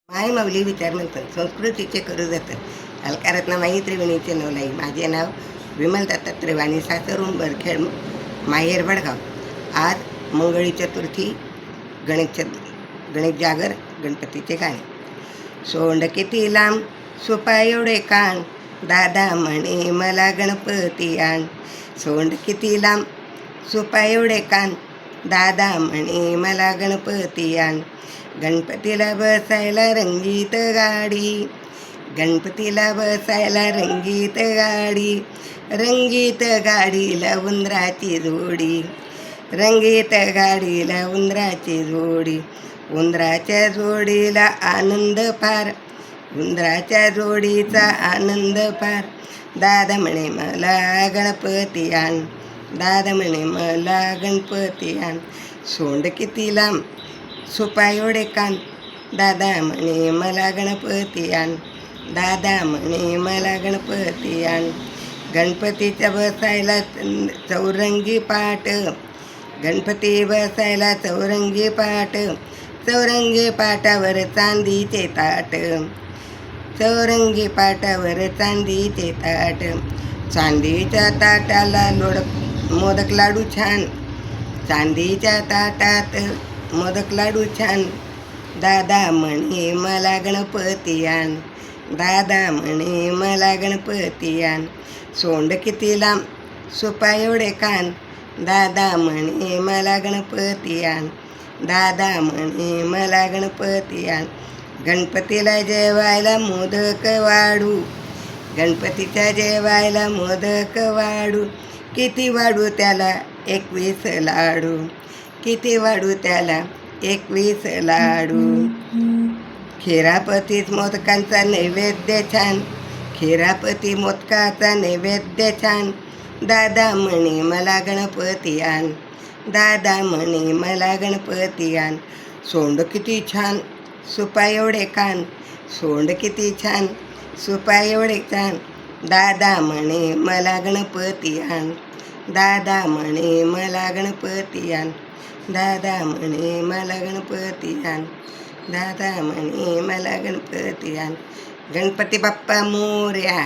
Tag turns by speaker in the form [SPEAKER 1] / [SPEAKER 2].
[SPEAKER 1] माय माऊली विचार म्हणतात संस्कृतीचे करू जातं अलकारत्न माई त्रिवेणीचे नवलाई. माझे नाव विमल दत्तात्रय वाणी, सासर उंबरखेड, माहेर वडगाव. आज मंगळी चतुर्थी, गणेश जागर, गणपतीचे गाणे. सोंड किती लांब सुपा एवढे कान, दादा म्हणे मला गणपती आण. सोंड किती लांब सुपा एवढे कान, दादा म्हणे मला गणपती आण. गणपतीला बसायला रंगीत गाडी, गणपतीला बसायला रंगीत गाडी. रंगीत गाडीला उंदराची जोडी, रंगीत गाडीला उंदराची जोडी. उंदराच्या जोडीला आनंद फार, उंदराच्या जोडीचा आनंद फार. दादा म्हणे मला गणपती आण, दादा म्हणे मला गणपती आण. सोंड किती लांब सुपा एवढे कान, दादा म्हणे मला गणपती आण, दादा म्हणे मला गणपती आण. गणपतीच्या बसायला चौरंगी पाट, गणपती बसायला चौरंगी पाट. चौरंगी पाटावर चांदीचे ताट, चौरंगी पाटावर चांदीचे ताट. चांदीच्या ताटाला मोदक लाडू छान, चांदीच्या ताटात मोदक लाडू छान. दादा म्हणे मला गणपती आण, दादा म्हणे मला गणपती आण. सोंड किती लांब सुपा एवढे कान, दादा म्हणे मला गणपती आण, दादा म्हणे मला गणपती आण. गणपतीला जेवायला मोदक वाढू, गणपतीच्या जेवायला मोदक वाढू. किती वाढू त्याला 21 लाडू, किती वाढू त्याला 21 लाडू. खिरापतीत मोदकांचा नैवेद्य छान, खिरापती मोदकाचा नैवेद्य छान. दादा म्हणे मला गणपती आण, दादा म्हणे मला गणपती आण. सोंड किती छान सुपा एवढे कान, सोंड किती छान सुपा एवढे छान. दादा म्हणे मला गणपती आण, दादा म्हणे मला गणपती आण, दादा म्हणे मला गणपती आण, दादा म्हणे मला गणपती आण. गणपती बाप्पा मोरया.